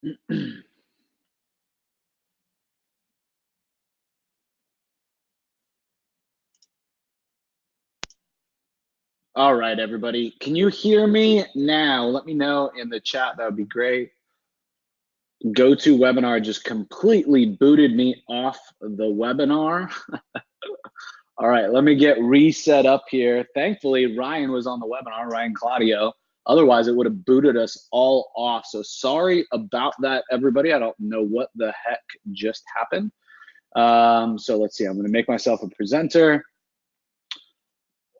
All right, everybody. Can you hear me now? Let me know in the chat. That would be great. GoToWebinar just completely booted me off the webinar. All right, let me get reset up here. Thankfully, Ryan was on the webinar, Ryan Claudio. Otherwise, it would have booted us all off. So sorry about that, everybody. I don't know what the heck just happened. So let's see. I'm going to make myself a presenter.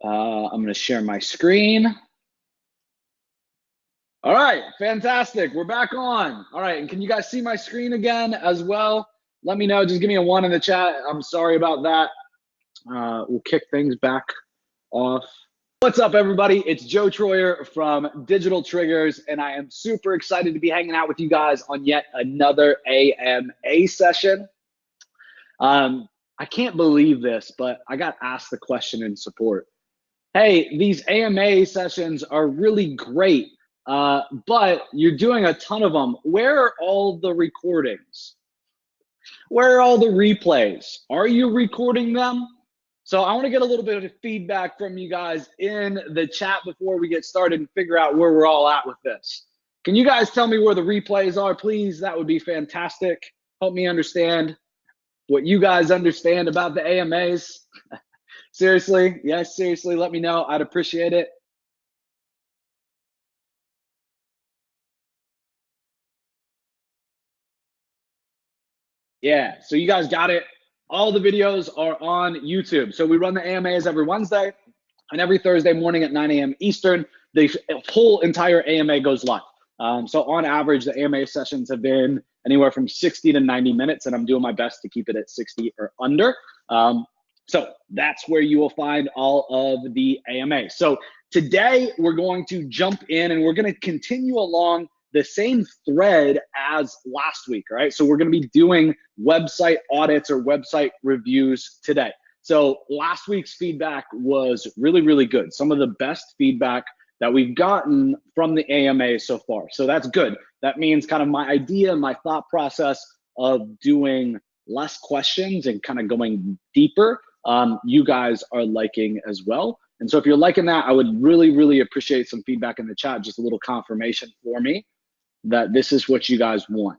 I'm going to share my screen. All right, fantastic. We're back on. All right, and can you guys see my screen again as well? Let me know. Just give me a 1 in the chat. I'm sorry about that. We'll kick things back off. What's up, everybody? It's Joe Troyer from Digital Triggers, and I am super excited to be hanging out with you guys on yet another AMA session. I can't believe this, but I got asked the question in support. Hey, these AMA sessions are really great, but you're doing a ton of them. Where are all the recordings? Where are all the replays? Are you recording them? So I want to get a little bit of feedback from you guys in the chat before we get started and figure out where we're all at with this. Can you guys tell me where the replays are, please? That would be fantastic. Help me understand what you guys understand about the AMAs. Seriously, yes, seriously, let me know. I'd appreciate it. Yeah, so you guys got it. All the videos are on YouTube. So we run the AMAs every Wednesday and every Thursday morning at 9 a.m. Eastern. The whole entire AMA goes live. So on average, the AMA sessions have been anywhere from 60 to 90 minutes, and I'm doing my best to keep it at 60 or under. So that's where you will find all of the AMA. So today we're going to jump in and we're going to continue along the same thread as last week, all right? So we're gonna be doing website audits or website reviews today. So last week's feedback was really, really good. Some of the best feedback that we've gotten from the AMA so far. So that's good. That means kind of my idea, my thought process of doing less questions and kind of going deeper, you guys are liking as well. And so if you're liking that, I would really, really appreciate some feedback in the chat, just a little confirmation for me that this is what you guys want.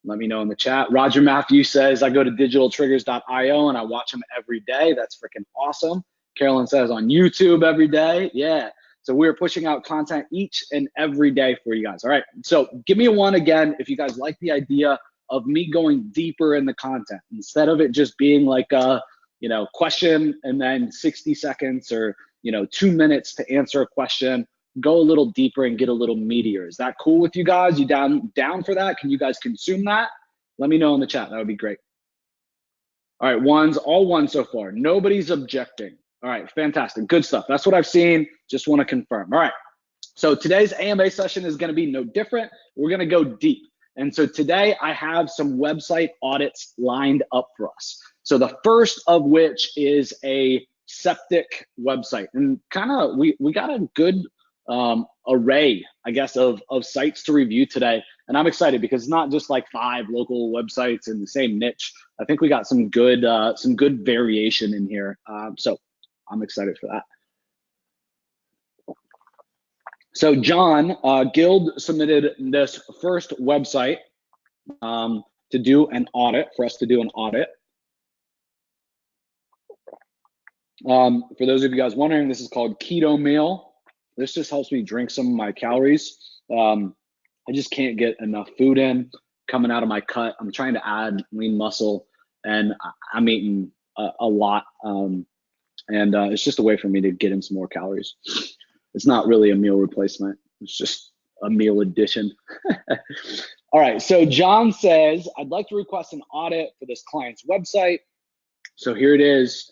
Let me know in the chat. Roger Matthew says, I go to digitaltriggers.io and I watch them every day. That's freaking awesome. Carolyn says on YouTube every day. Yeah. So we're pushing out content each and every day for you guys. All right. So give me a 1 again if you guys like the idea of me going deeper in the content instead of it just being like a, question and then 60 seconds or, 2 minutes to answer a question. Go a little deeper and get a little meatier. Is that cool with you guys? You down for that? Can you guys consume that? Let me know in the chat. That would be great. All right, all ones so far. Nobody's objecting. All right, fantastic. Good stuff. That's what I've seen. Just want to confirm. All right. So today's AMA session is going to be no different. We're going to go deep. And so today I have some website audits lined up for us. So the first of which is a Septic website. And kind of we got a good array, I guess, of sites to review today. And I'm excited because it's not just like 5 local websites in the same niche. I think we got some good variation in here. So I'm excited for that. So John Guild submitted this first website to do an audit, for us to do an audit. For those of you guys wondering, this is called Keto Meal. This just helps me drink some of my calories. I just can't get enough food in coming out of my cut. I'm trying to add lean muscle and I'm eating a lot. It's just a way for me to get in some more calories. It's not really a meal replacement. It's just a meal addition. All right, so John says, I'd like to request an audit for this client's website. So here it is.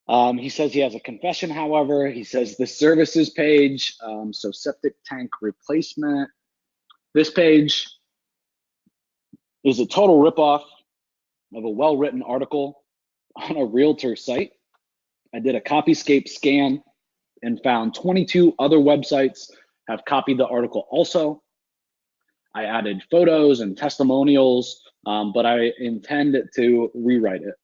He says he has a confession, however. He says the services page, so septic tank replacement. This page is a total ripoff of a well-written article on a realtor site. I did a copyscape scan and found 22 other websites have copied the article also. I added photos and testimonials, but I intend to rewrite it.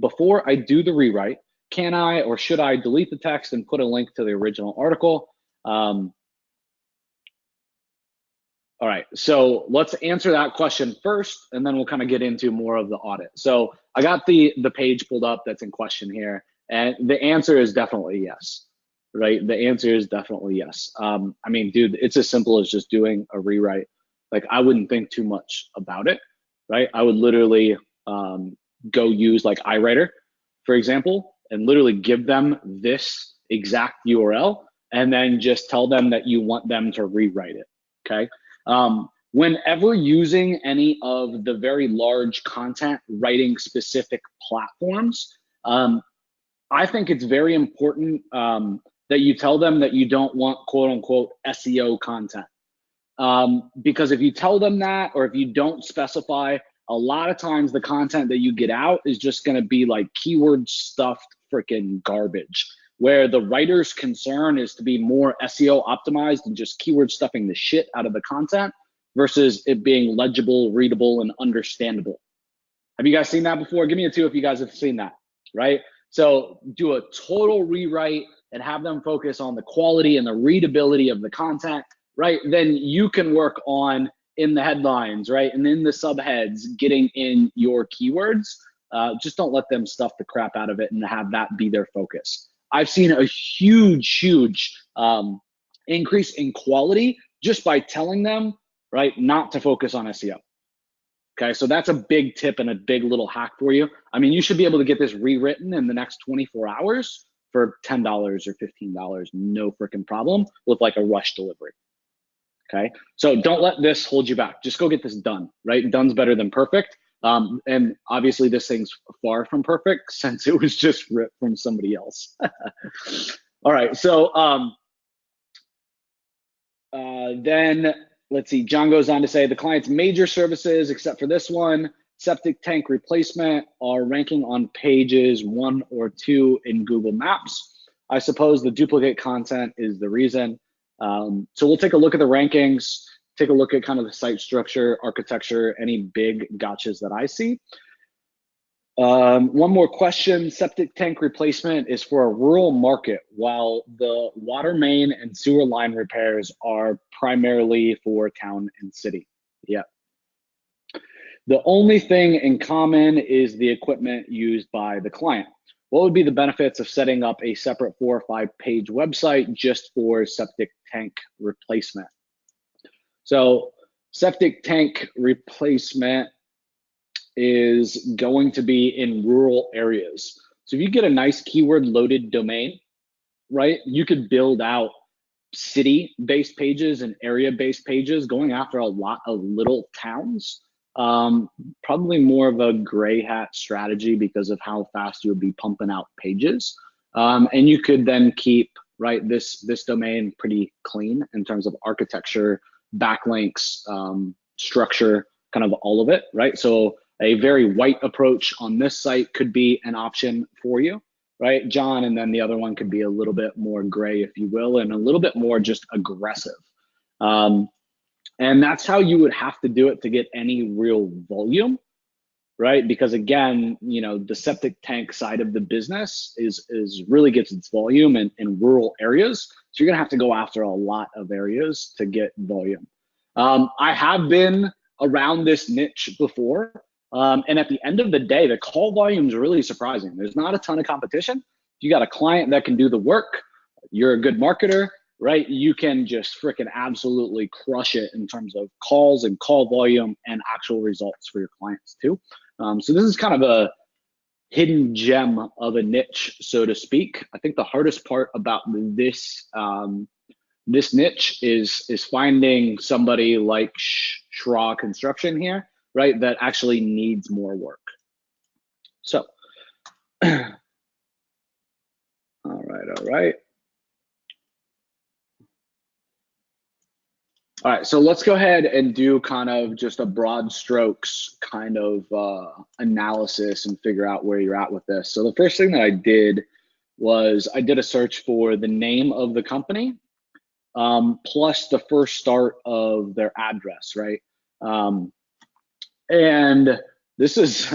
Before I do the rewrite, can I or should I delete the text and put a link to the original article? All right, so let's answer that question first, and then we'll kind of get into more of the audit. So I got the page pulled up that's in question here, and the answer is definitely yes, right? The answer is definitely yes. I mean, dude, it's as simple as just doing a rewrite. Like, I wouldn't think too much about it, right? I would literally go use like iWriter, for example, and literally give them this exact URL, and then just tell them that you want them to rewrite it, okay? Whenever using any of the very large content writing specific platforms, I think it's very important that you tell them that you don't want quote unquote SEO content. Because if you tell them that, or if you don't specify, a lot of times the content that you get out is just going to be like keyword stuffed freaking garbage, where the writer's concern is to be more SEO optimized and just keyword stuffing the shit out of the content versus it being legible, readable, and understandable. Have you guys seen that before? Give me a 2 if you guys have seen that, right? So do a total rewrite and have them focus on the quality and the readability of the content, right? Then you can work on in the headlines, right? And in the subheads, getting in your keywords. Just don't let them stuff the crap out of it and have that be their focus. I've seen a huge increase in quality just by telling them, right, not to focus on SEO. Okay, so that's a big tip and a big little hack for you. I mean, you should be able to get this rewritten in the next 24 hours for $10 or $15, no freaking problem, with like a rush delivery. Okay, so don't let this hold you back. Just go get this done, right? Done's better than perfect. And obviously this thing's far from perfect since it was just ripped from somebody else. All right, so then let's see, John goes on to say the client's major services, except for this one, septic tank replacement, are ranking on pages 1 or 2 in Google Maps. I suppose the duplicate content is the reason. So we'll take a look at the rankings, take a look at kind of the site structure, architecture, any big gotchas that I see. One more question. Septic tank replacement is for a rural market, while the water main and sewer line repairs are primarily for town and city. Yeah. The only thing in common is the equipment used by the client. What would be the benefits of setting up a separate 4 or 5 page website just for septic tank replacement? So septic tank replacement is going to be in rural areas. So if you get a nice keyword loaded domain, right, you could build out city-based pages and area-based pages going after a lot of little towns. Probably more of a gray hat strategy because of how fast you would be pumping out pages. And you could then keep, right, this domain pretty clean in terms of architecture, backlinks, structure, kind of all of it, right? So a very white approach on this site could be an option for you, right, John? And then the other one could be a little bit more gray, if you will, and a little bit more just aggressive. And that's how you would have to do it to get any real volume, right? Because again, you know, the septic tank side of the business is really gets its volume in rural areas. So you're gonna have to go after a lot of areas to get volume. I have been around this niche before. And at the end of the day, the call volume is really surprising. There's not a ton of competition. You got a client that can do the work. You're a good marketer, right? You can just freaking absolutely crush it in terms of calls and call volume and actual results for your clients too. So this is kind of a hidden gem of a niche, so to speak. I think the hardest part about this this niche is finding somebody like Schraw Construction here, right, that actually needs more work. So, all right. All right, so let's go ahead and do kind of just a broad strokes kind of analysis and figure out where you're at with this. So the first thing that I did was I did a search for the name of the company. plus the first start of their address, right? And this is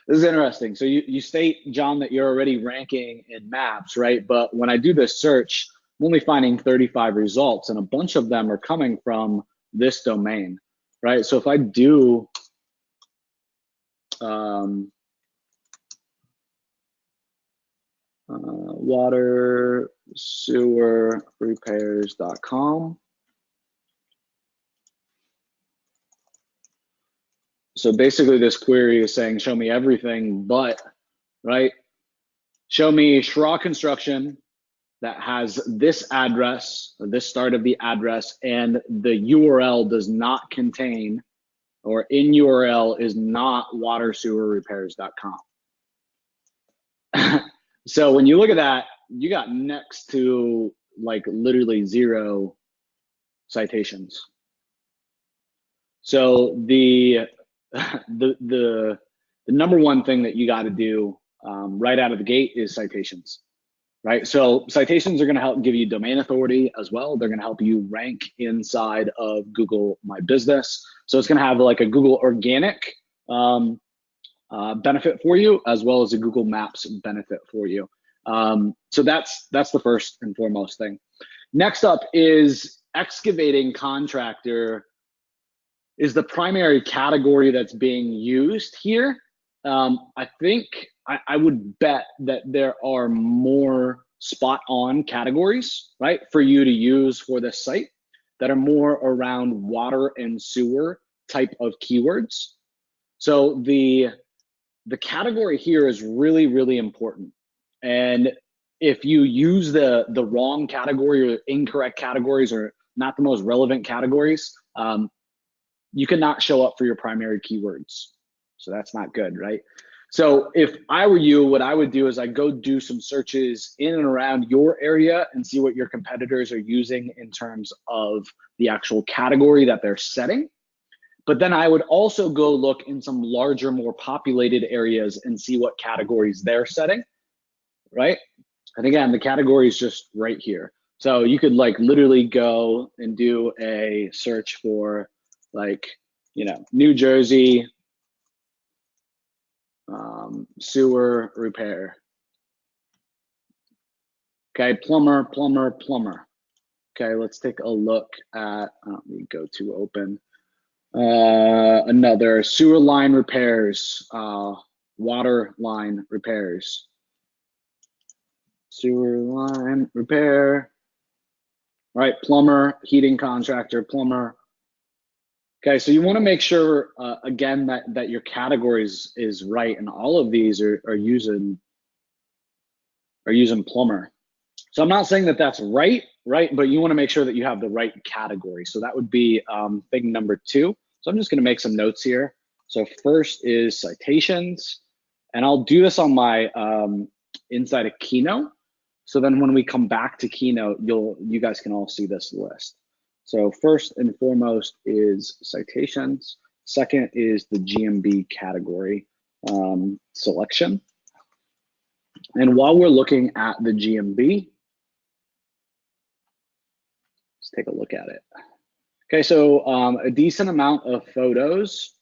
this is interesting. So you state, John, that you're already ranking in maps, right? But when I do this search, I'm only finding 35 results, and a bunch of them are coming from this domain, right? So if I do water sewer repairs.com. So basically this query is saying, show me everything, but, right? Show me Schraw Construction that has this address, or this start of the address, and the URL does not contain, or in URL is not watersewerrepairs.com. So when you look at that, you got next to like literally 0 citations. So the number one thing that you got to do right out of the gate is citations, right? So citations are going to help give you domain authority as well. They're going to help you rank inside of Google My Business. So it's going to have like a Google organic benefit for you, as well as a Google Maps benefit for you. So that's the first and foremost thing. Next up is excavating contractor is the primary category that's being used here. I think I would bet that there are more spot on categories, right, for you to use for this site that are more around water and sewer type of keywords. So the category here is really, really important. And if you use the wrong category or incorrect categories or not the most relevant categories, you cannot show up for your primary keywords. So that's not good, right? So if I were you, what I would do is I'd go do some searches in and around your area and see what your competitors are using in terms of the actual category that they're setting. But then I would also go look in some larger, more populated areas and see what categories they're setting, right? And again, the category is just right here. So you could like literally go and do a search for like, you know, New Jersey sewer repair. Okay, plumber. Okay, let's take a look at, let me go to open. Another sewer line repairs, water line repairs. Sewer line repair. All right, plumber, heating contractor, plumber. Okay, so you want to make sure, again, that your categories is right, and all of these are using plumber. So I'm not saying that that's right, but you want to make sure that you have the right category. So that would be thing number 2. So I'm just going to make some notes here. So first is citations, and I'll do this on my inside of Keynote. So then when we come back to Keynote, you guys can all see this list. So first and foremost is citations. Second is the GMB category selection. And while we're looking at the GMB, let's take a look at it. Okay, so a decent amount of photos.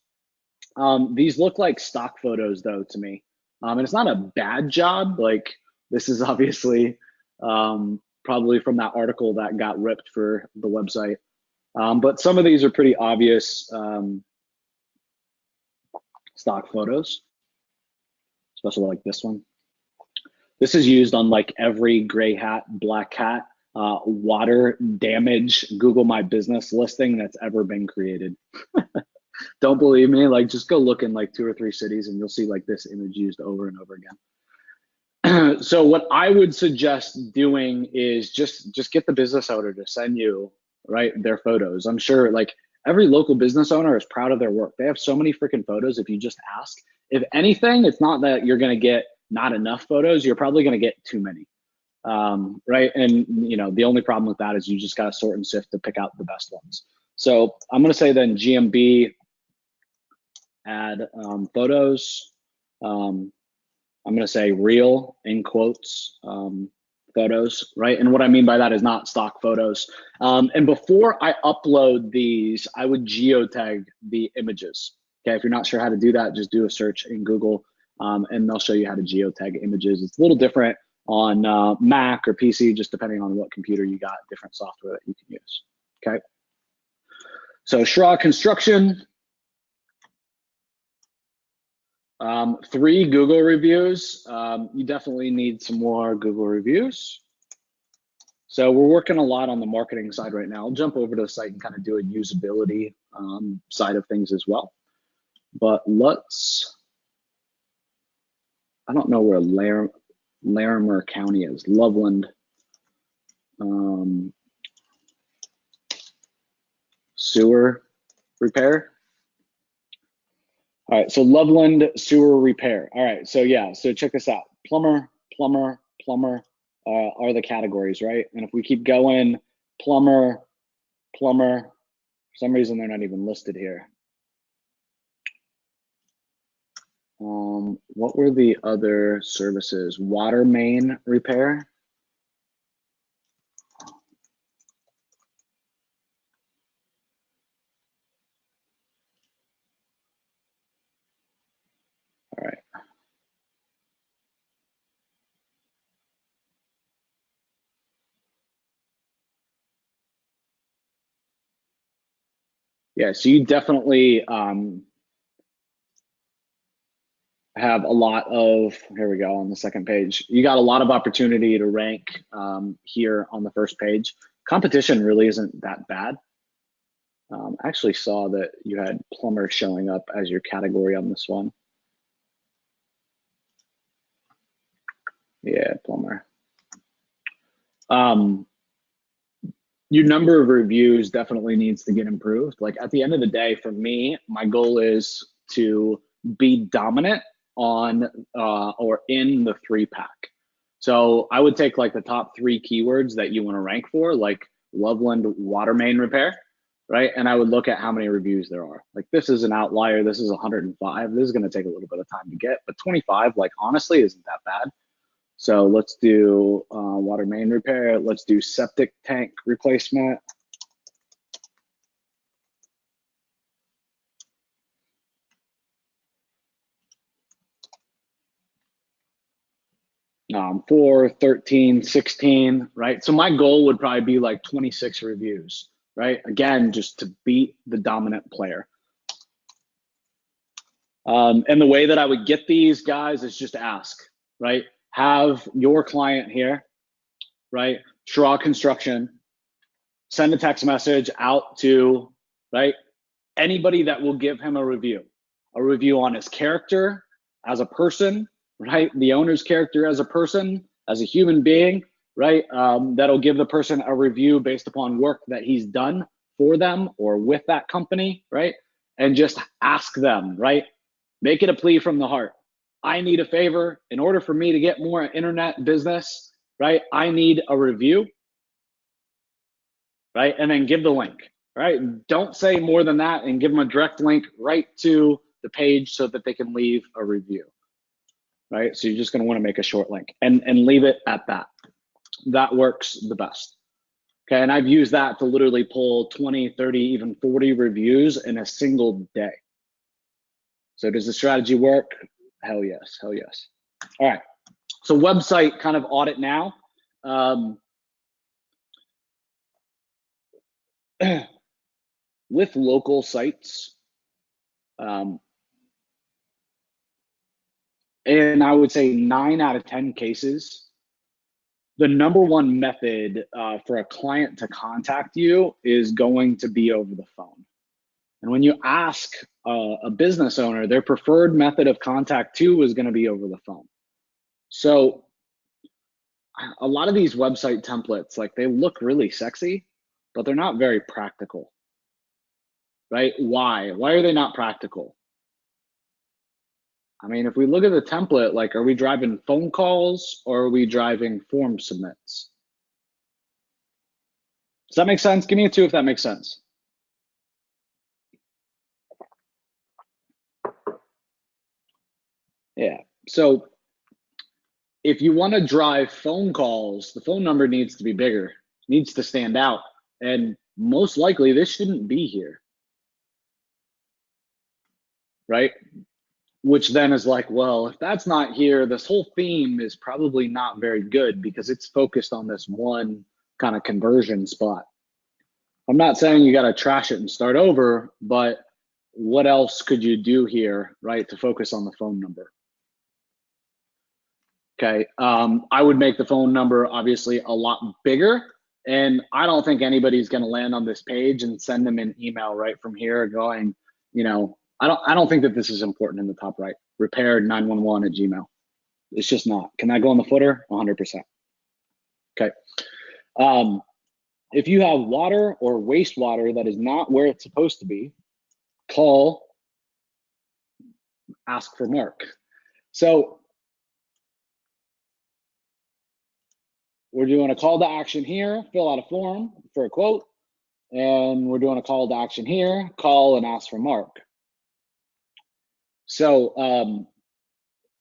These look like stock photos though to me. And it's not a bad job. Like this is obviously probably from that article that got ripped for the website. But some of these are pretty obvious stock photos, especially like this one. This is used on like every gray hat, black hat, water damage Google My Business listing that's ever been created. Don't believe me? Like just go look in like 2 or 3 cities and you'll see like this image used over and over again. So what I would suggest doing is just get the business owner to send you, right, their photos. I'm sure like every local business owner is proud of their work. They have so many freaking photos if you just ask. If anything, it's not that you're going to get not enough photos, you're probably going to get too many. Right, and you know the only problem with that is you just got to sort and sift to pick out the best ones. So I'm going to say then GMB, add photos. I'm going to say real in quotes photos, right? And what I mean by that is not stock photos. And before I upload these, I would geotag the images. Okay, if you're not sure how to do that, just do a search in Google and they'll show you how to geotag images. It's a little different on Mac or PC, just depending on what computer you got, different software that you can use. Okay, so Shraw Construction, 3 Google reviews. You definitely need some more Google reviews. So we're working a lot on the marketing side right now. I'll jump over to the site and kind of do a usability side of things as well. But let's, I don't know where Larimer County is, Loveland. Sewer repair. All right, so Loveland sewer repair. All right, so yeah, so check this out. Plumber are the categories, right? And if we keep going, plumber, for some reason they're not even listed here. What were the other services? Water main repair. All right. Yeah, so you definitely have a lot of, here we go on the second page. You got a lot of opportunity to rank here on the first page. Competition really isn't that bad. I actually saw that you had plumber showing up as your category on this one. Yeah, plumber. Your number of reviews definitely needs to get improved. Like at the end of the day, for me, my goal is to be dominant on or in the 3-pack. So I would take like the top 3 keywords that you want to rank for, like Loveland water main repair, right? And I would look at how many reviews there are. Like this is an outlier. This is 105. This is going to take a little bit of time to get, but 25, like honestly, isn't that bad. So let's do water main repair. Let's do septic tank replacement. 4, 13, 16, right? So my goal would probably be like 26 reviews, right? Again, just to beat the dominant player. And the way that I would get these guys is just ask, right? Have your client here, right? Shraw Construction, send a text message out to, right? Anybody that will give him a review on his character as a person, right? The owner's character as a person, as a human being, right? That'll give the person a review based upon work that he's done for them or with that company, right? And just ask them, right? Make it a plea from the heart. I need a favor. In order for me to get more internet business, right? I need a review, right? And then give the link, right? Don't say more than that and give them a direct link right to the page so that they can leave a review, right? So you're just going to want to make a short link and leave it at that. That works the best. Okay, and I've used that to literally pull 20, 30, even 40 reviews in a single day. So does the strategy work? Hell yes, hell yes. All right, so website kind of audit now. With local sites, and I would say 9 out of 10 cases, the number one method for a client to contact you is going to be over the phone. And when you ask a business owner, their preferred method of contact too is going to be over the phone. So a lot of these website templates, like they look really sexy, but they're not very practical, right? Why? Why are they not practical? I mean, if we look at the template, like, are we driving phone calls or are we driving form submits? Does that make sense? Give me a 2 if that makes sense. Yeah. So if you want to drive phone calls, the phone number needs to be bigger, needs to stand out. And most likely this shouldn't be here, right? Which then is like, well, if that's not here, this whole theme is probably not very good because it's focused on this one kind of conversion spot. I'm not saying you got to trash it and start over, but what else could you do here, right, to focus on the phone number? Okay, I would make the phone number obviously a lot bigger, and I don't think anybody's going to land on this page and send them an email right from here going, you know, I don't think that this is important in the top right. Repair 911 at Gmail. It's just not. Can that go in the footer? 100%. Okay. If you have water or wastewater that is not where it's supposed to be, call, ask for Mark. So we're doing a call to action here, fill out a form for a quote, and we're doing a call to action here, call and ask for Mark. So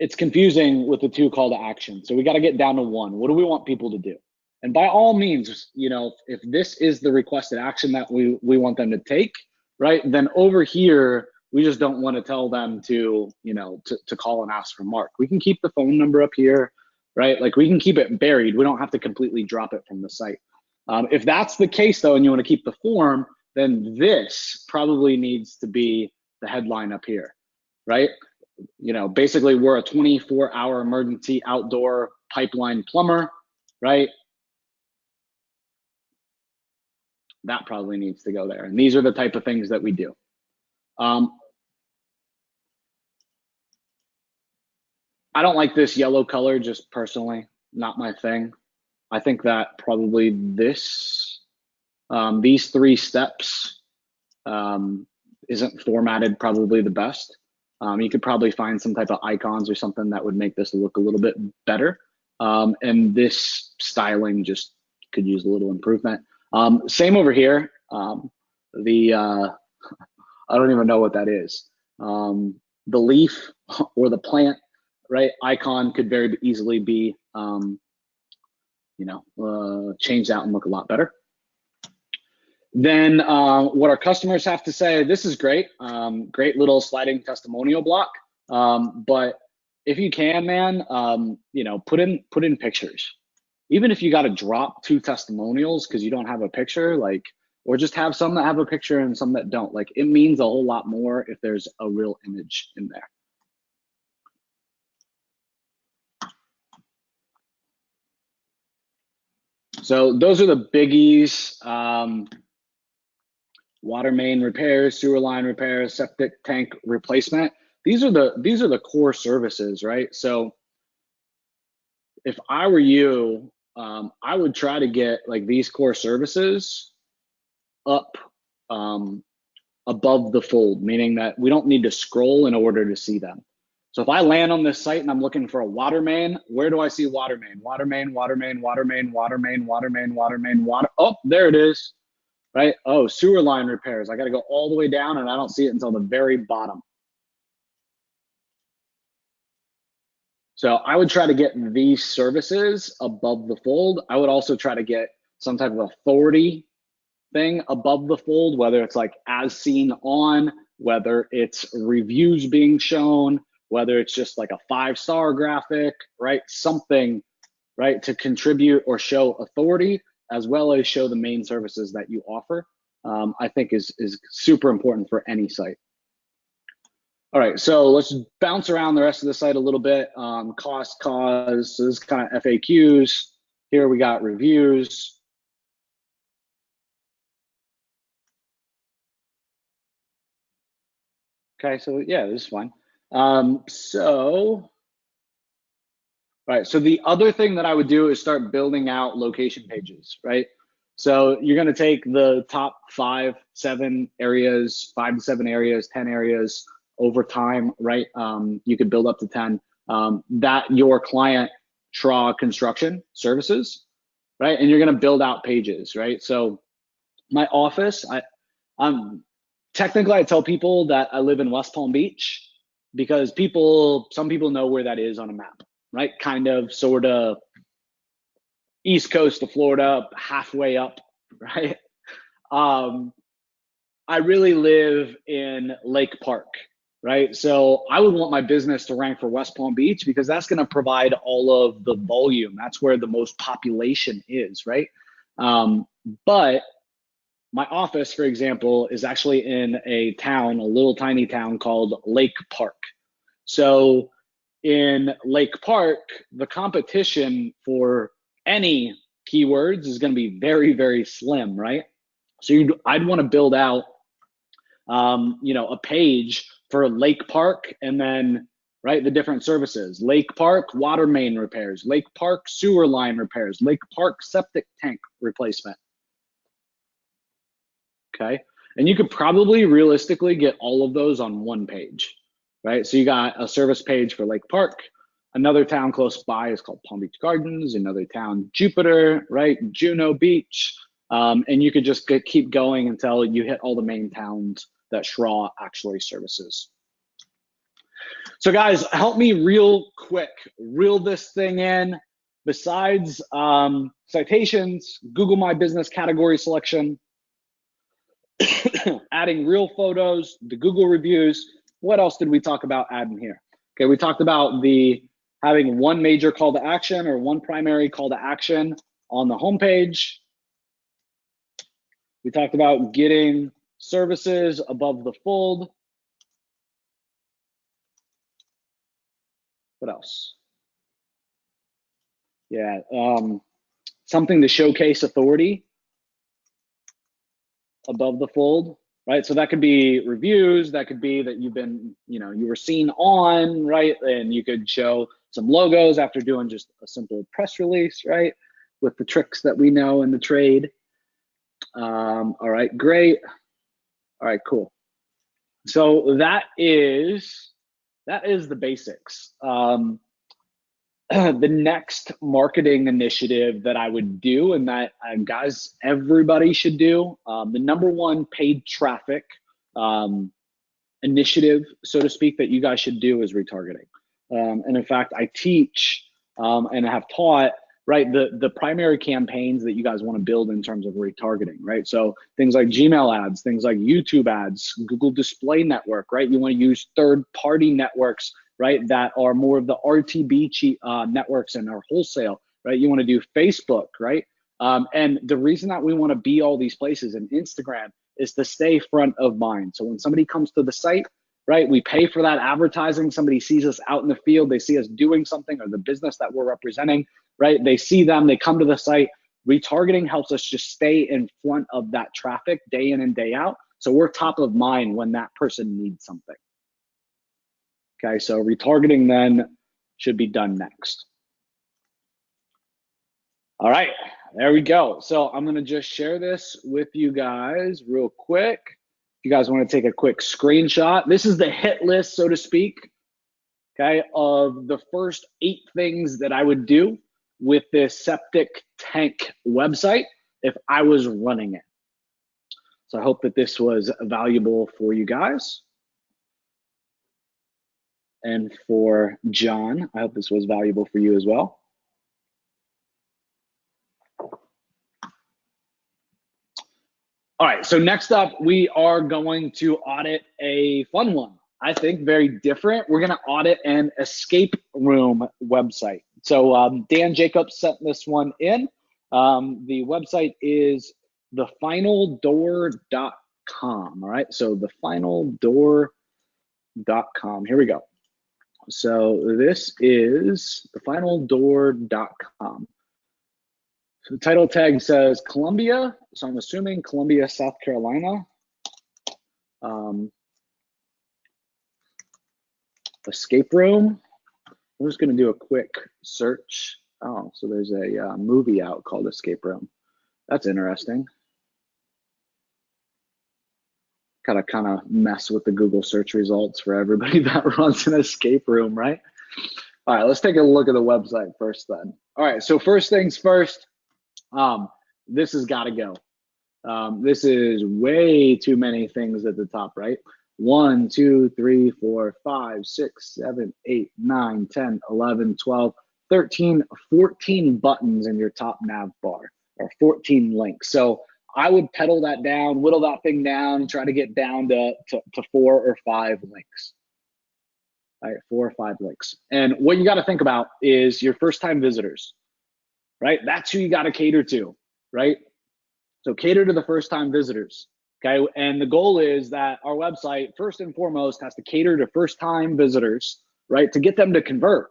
it's confusing with the two call to action. So we got to get down to one. What do we want people to do? And by all means, you know, if this is the requested action that we want them to take, right, then over here, we just don't want to tell them to, you know, to call and ask for Mark. We can keep the phone number up here, right? Like we can keep it buried. We don't have to completely drop it from the site. If that's the case though, and you want to keep the form, then this probably needs to be the headline up here, right? You know, basically we're a 24-hour emergency outdoor pipeline plumber, right? That probably needs to go there. And these are the type of things that we do. I don't like this yellow color, just personally, not my thing. I think that probably this, these three steps isn't formatted probably the best. You could probably find some type of icons or something that would make this look a little bit better. And this styling just could use a little improvement. Same over here. I don't even know what that is. The leaf or the plant, right, icon could very easily be, you know, changed out and look a lot better. Then what our customers have to say, this is great. Great little sliding testimonial block. But if you can, man, you know, put in pictures. Even if you got to drop 2 testimonials because you don't have a picture, like, or just have some that have a picture and some that don't. Like, it means a whole lot more if there's a real image in there. So those are the biggies. Water main repairs, sewer line repairs, septic tank replacement. These are the core services, right? So if I were you, I would try to get like these core services up above the fold, meaning that we don't need to scroll in order to see them. So if I land on this site and I'm looking for a water main, where do I see water main? Water main, water main, water main, water main, water main, water main, water. Oh, there it is, right? Oh, sewer line repairs. I got to go all the way down and I don't see it until the very bottom. So I would try to get these services above the fold. I would also try to get some type of authority thing above the fold, whether it's like as seen on, whether it's reviews being shown, whether it's just like a 5-star graphic, right? Something, right, to contribute or show authority as well as show the main services that you offer, I think is super important for any site. All right, so let's bounce around the rest of the site a little bit. Cost, cause, so this is kind of FAQs. Here we got reviews. Okay, so yeah, this is fine. All right, so the other thing that I would do is start building out location pages, right? So you're gonna take the top 5, 7 areas, 5 to 7 areas, 10 areas over time, right? You could build up to 10 that your client TRA construction services, right? And you're gonna build out pages, right? So my office, I'm technically, I tell people that I live in West Palm Beach because some people know where that is on a map, right? Kind of, sort of East Coast of Florida, halfway up, right? I really live in Lake Park, right? So I would want my business to rank for West Palm Beach because that's going to provide all of the volume. That's where the most population is, right? But my office, for example, is actually in a town, a little tiny town called Lake Park. So in Lake Park, the competition for any keywords is going to be very, very slim, right? So I'd want to build out, a page for Lake Park, and then, right, the different services: Lake Park water main repairs, Lake Park sewer line repairs, Lake Park septic tank replacement. Okay, and you could probably realistically get all of those on one page, right? So you got a service page for Lake Park. Another town close by is called Palm Beach Gardens. Another town, Jupiter, right? Juno Beach. And you could just keep going until you hit all the main towns that Schraw actually services. So guys, help me real quick, reel this thing in. Besides citations, Google My Business category selection, adding real photos, the Google reviews, what else did we talk about adding here? Okay, we talked about having one major call to action or one primary call to action on the homepage. We talked about getting services above the fold. What else? Yeah, something to showcase authority above the fold, right? So that could be reviews, that could be that you've been, you were seen on, right? And you could show some logos after doing just a simple press release, right? With the tricks that we know in the trade. All right, great. All right, cool. So that is the basics. The next marketing initiative that I would do, and that guys, everybody should do, the number one paid traffic initiative, so to speak, that you guys should do is retargeting. And in fact, I teach and have taught, right, the primary campaigns that you guys want to build in terms of retargeting, right? So things like Gmail ads, things like YouTube ads, Google Display Network, right? You want to use third-party networks, right, that are more of the RTB networks and are wholesale, right? You want to do Facebook, right? And the reason that we want to be all these places, and Instagram, is to stay front of mind. So when somebody comes to the site, right, we pay for that advertising. Somebody sees us out in the field, they see us doing something, or the business that we're representing, right? They see them, they come to the site. Retargeting helps us just stay in front of that traffic day in and day out. So we're top of mind when that person needs something. Okay, so retargeting then should be done next. All right, there we go. So I'm gonna just share this with you guys real quick. If you guys wanna take a quick screenshot, this is the hit list, so to speak, okay, of the first 8 things that I would do with this septic tank website if I was running it. So I hope that this was valuable for you guys. And for John, I hope this was valuable for you as well. All right, so next up, we are going to audit a fun one. I think very different. We're gonna audit an escape room website. So Dan Jacobs sent this one in. The website is thefinaldoor.com, all right? So thefinaldoor.com, here we go. So this is thefinaldoor.com. So the title tag says Columbia, so I'm assuming Columbia, South Carolina. Escape room. I'm just going to do a quick search. Oh, so there's a movie out called Escape Room. That's interesting. Gotta kind of mess with the Google search results for everybody that runs an escape room, right? All right, let's take a look at the website first then. All right, so first things first, this has got to go. This is way too many things at the top, right? 1, 2, 3, 4, 5, 6, 7, 8, 9, 10, 11, 12, 13, 14 buttons in your top nav bar, or 14 links. So I would pedal that down, whittle that thing down, try to get down to 4 or 5 links. All right, 4 or 5 links. And what you got to think about is your first time visitors, right? That's who you got to cater to, right? So cater to the first time visitors. Okay. And the goal is that our website, first and foremost, has to cater to first time visitors, right? To get them to convert,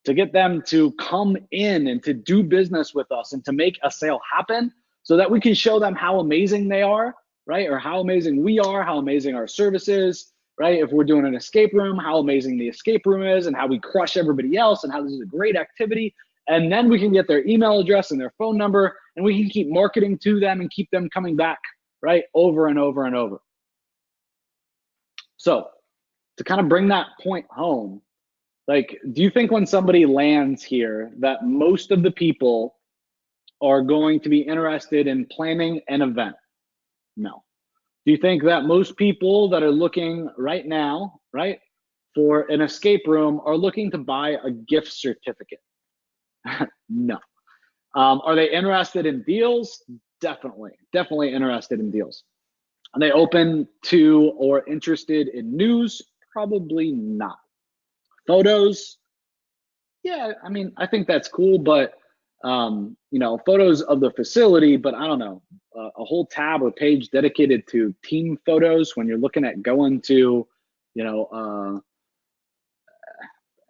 to get them to come in and to do business with us and to make a sale happen so that we can show them how amazing they are, right? Or how amazing we are, how amazing our service is, right? If we're doing an escape room, how amazing the escape room is and how we crush everybody else and how this is a great activity. And then we can get their email address and their phone number, and we can keep marketing to them and keep them coming back, right? Over and over and over. So to kind of bring that point home, like, do you think when somebody lands here that most of the people are going to be interested in planning an event? No. Do you think that most people that are looking right now, right, for an escape room are looking to buy a gift certificate? No. Are they interested in deals? Definitely interested in deals. Are they open to or interested in news? Probably not. Photos? Yeah, I mean, I think that's cool, but you know, photos of the facility, but I don't know, a whole tab or page dedicated to team photos when you're looking at going to, you know,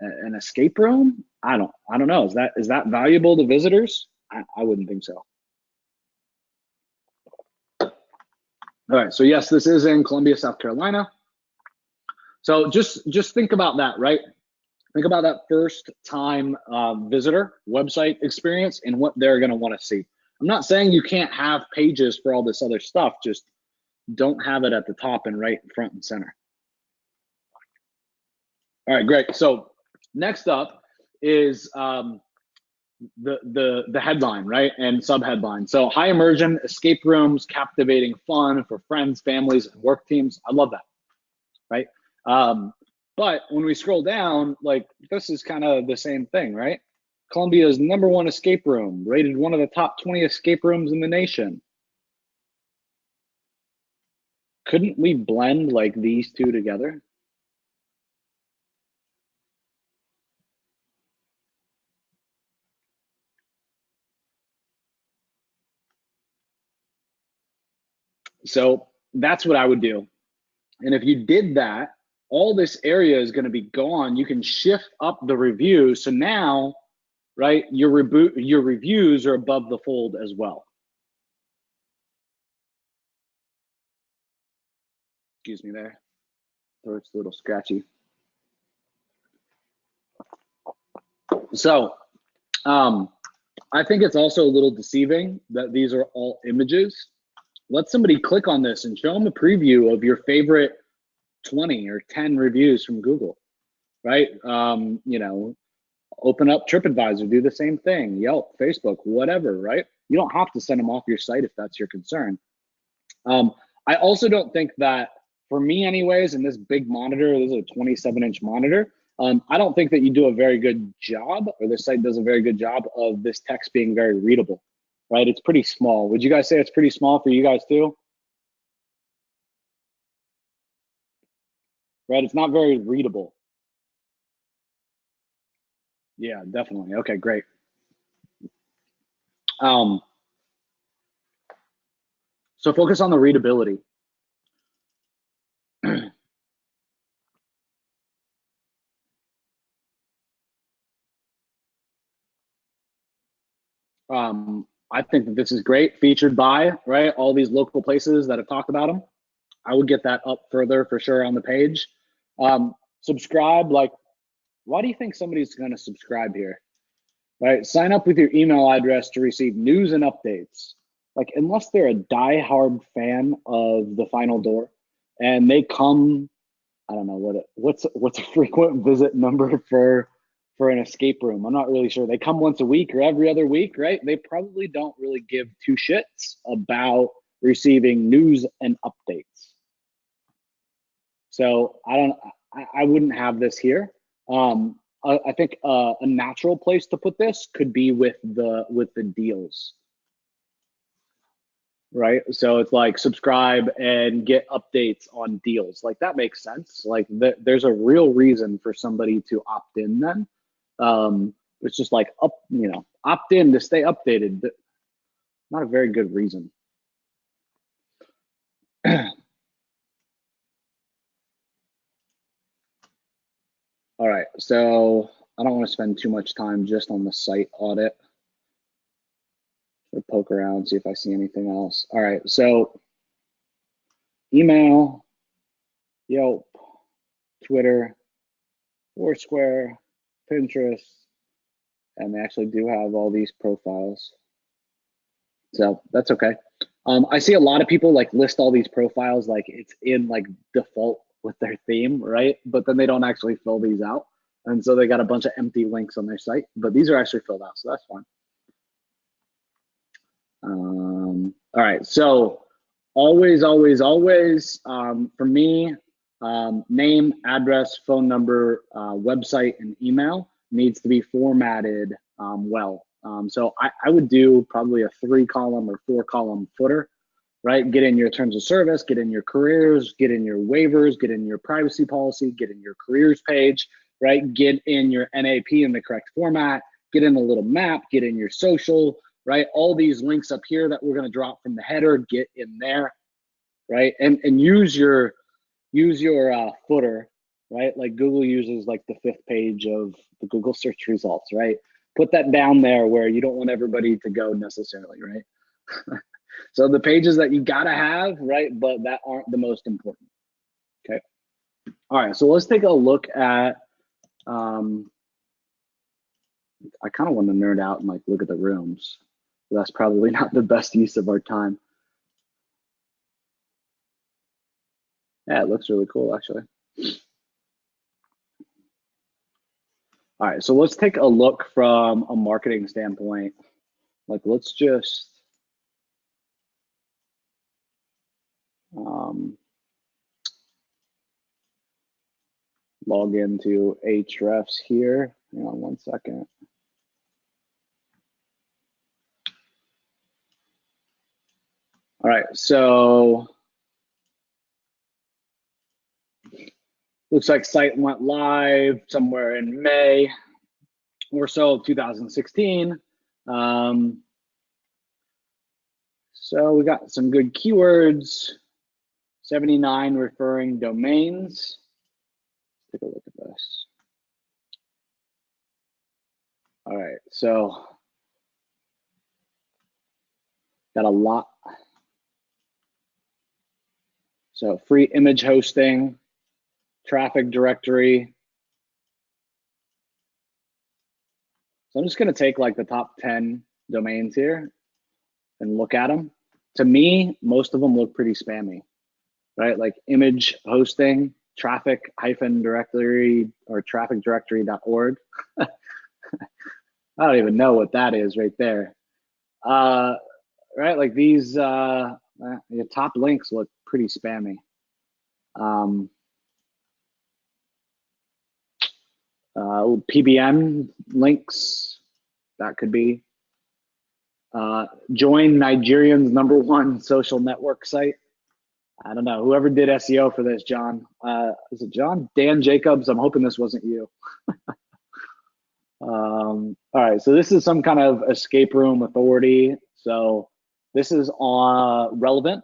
an escape room? I don't know. Is that valuable to visitors? I wouldn't think so. All right, so yes, this is in Columbia, South Carolina. So just think about that, right? Think about that first time visitor website experience and what they're gonna wanna see. I'm not saying you can't have pages for all this other stuff, just don't have it at the top and right front and center. All right, great. So next up is the headline, right? And subheadline. So high immersion, escape rooms, captivating fun for friends, families, and work teams. I love that, right? But when we scroll down, like, this is kind of the same thing, right? Columbia's #1 escape room, rated one of the top 20 escape rooms in the nation. Couldn't we blend like these two together? So that's what I would do. And if you did that, all this area is going to be gone. You can shift up the review. So now, right, your reviews are above the fold as well. Excuse me there. Throat's a little scratchy. So I think it's also a little deceiving that these are all images. Let somebody click on this and show them a preview of your favorite 20 or 10 reviews from Google, right? You know, open up TripAdvisor, do the same thing, Yelp, Facebook, whatever, right? You don't have to send them off your site if that's your concern. I also don't think that, for me anyways, in this big monitor, this is a 27-inch monitor, I don't think that you do a very good job, or this site does a very good job of this text being very readable, right? It's pretty small. Would you guys say it's pretty small for you guys too? Right, it's not very readable. Yeah, definitely. Okay, great. So focus on the readability. I think that this is great, featured by, right, all these local places that have talked about them. I would get that up further for sure on the page. Subscribe, like, why do you think somebody's going to subscribe here? Right, sign up with your email address to receive news and updates. Like, unless they're a diehard fan of The Final Door and they come, I don't know what's a frequent visit number for an escape room. I'm not really sure. They come once a week or every other week, right? They probably don't really give two shits about receiving news and updates. So I wouldn't have this here. I think a natural place to put this could be with the deals, right? So it's like subscribe and get updates on deals. Like that makes sense. Like there's a real reason for somebody to opt in then. It's just like opt in to stay updated. Not a very good reason. All right, so I don't want to spend too much time just on the site audit. Or poke around, see if I see anything else. All right, so email, Yelp, Twitter, Foursquare, Pinterest, and they actually do have all these profiles. So that's okay. I see a lot of people like list all these profiles like it's in like default with their theme, right? But then they don't actually fill these out. And so they got a bunch of empty links on their site, but these are actually filled out, so that's fine. All right, so always, for me, name, address, phone number, website, and email needs to be formatted well. So I would do probably a 3-column or 4-column footer, right? Get in your terms of service, get in your careers, get in your waivers, get in your privacy policy, get in your careers page, right? Get in your NAP in the correct format, get in a little map, get in your social, right? All these links up here that we're going to drop from the header, get in there, right? And use your footer, right? Like Google uses like the 5th page of the Google search results, right? Put that down there where you don't want everybody to go necessarily, right? So the pages that you gotta have, right, but that aren't the most important. Okay. All right, so let's take a look at I kind of want to nerd out and like look at the rooms. So that's probably not the best use of our time. Yeah, it looks really cool actually. All right, so let's take a look from a marketing standpoint. Like let's just log into Ahrefs here. Hang on 1 second. All right, so looks like site went live somewhere in May or so of 2016. So we got some good keywords, 79 referring domains. Let's take a look at this. All right, so got a lot. So free image hosting, traffic directory. So I'm just gonna take like the top 10 domains here and look at them. To me, most of them look pretty spammy, right? Like image hosting, traffic-directory or trafficdirectory.org. I don't even know what that is right there. Right, like these your top links look pretty spammy. PBM links, that could be. Join Nigerian's #1 social network site. I don't know, whoever did SEO for this, John. Is it John? Dan Jacobs? I'm hoping this wasn't you. All right, so this is some kind of escape room authority. So this is on relevant.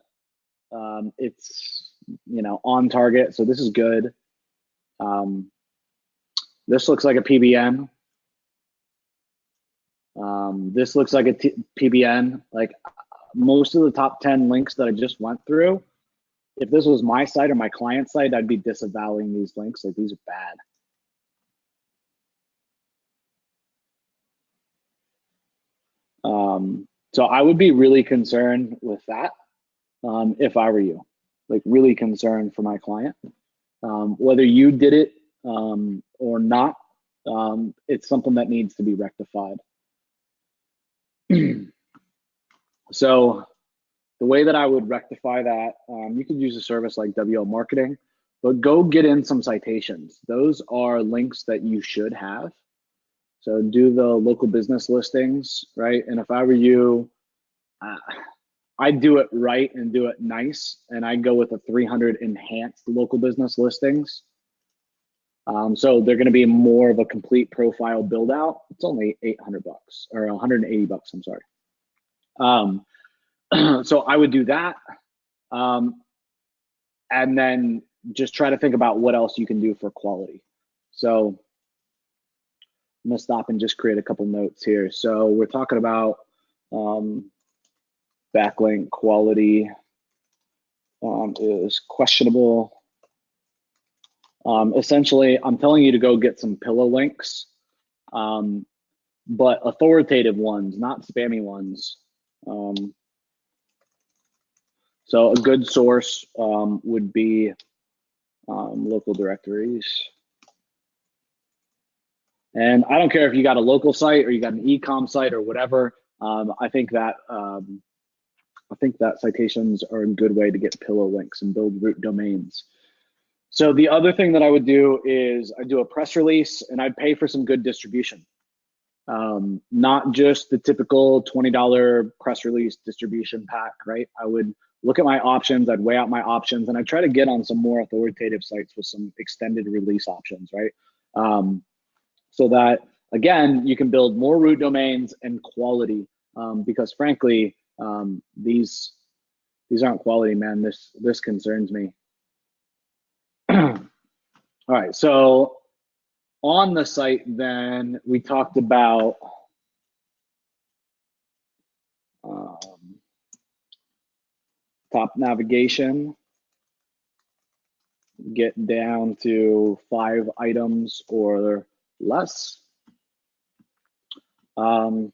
It's on target, so this is good. This looks like a PBN. This looks like a PBN. Like most of the top 10 links that I just went through, if this was my site or my client site, I'd be disavowing these links. Like these are bad. So I would be really concerned with that if I were you, like really concerned for my client. Whether you did it or not, it's something that needs to be rectified. So the way that I would rectify that, you could use a service like WL Marketing. but go get in some citations. Those are links that you should have. So do the local business listings, right? And if I were you, I'd do it right and do it nice. And I'd go with a 300 enhanced local business listings. So they're going to be more of a complete profile build out. It's only 800 bucks or 180 bucks. I'm sorry. So I would do that. And then just try to think about what else you can do for quality. So I'm gonna stop and just create a couple notes here. So we're talking about backlink quality is questionable. Essentially, I'm telling you to go get some pillow links, but authoritative ones, not spammy ones. So a good source would be local directories. And I don't care if you got a local site or you got an e-com site or whatever. I think that citations are a good way to get pillow links and build root domains. So the other thing that I would do is I'd do a press release and I'd pay for some good distribution. Not just the typical $20 press release distribution pack, right? I would look at my options, I'd weigh out my options, and I'd try to get on some more authoritative sites with some extended release options, right? So that, again, you can build more root domains and quality, because frankly, these aren't quality, man. This concerns me. All right, so on the site, then we talked about top navigation, get down to 5 items or less. I'm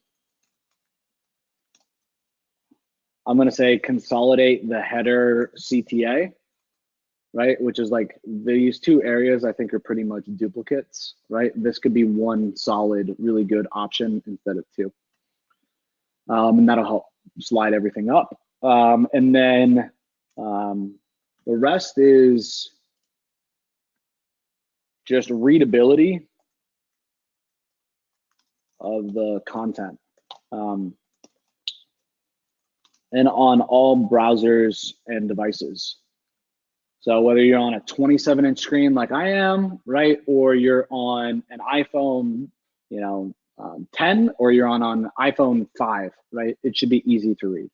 going to say consolidate the header CTA, right? Which is like these two areas I think are pretty much duplicates, right? This could be one solid, really good option instead of 2. And that'll help slide everything up. And then the rest is just readability of the content. And on all browsers and devices. So whether you're on a 27-inch screen like I am, right, or you're on an iPhone, 10, or you're on an iPhone 5, right, it should be easy to read.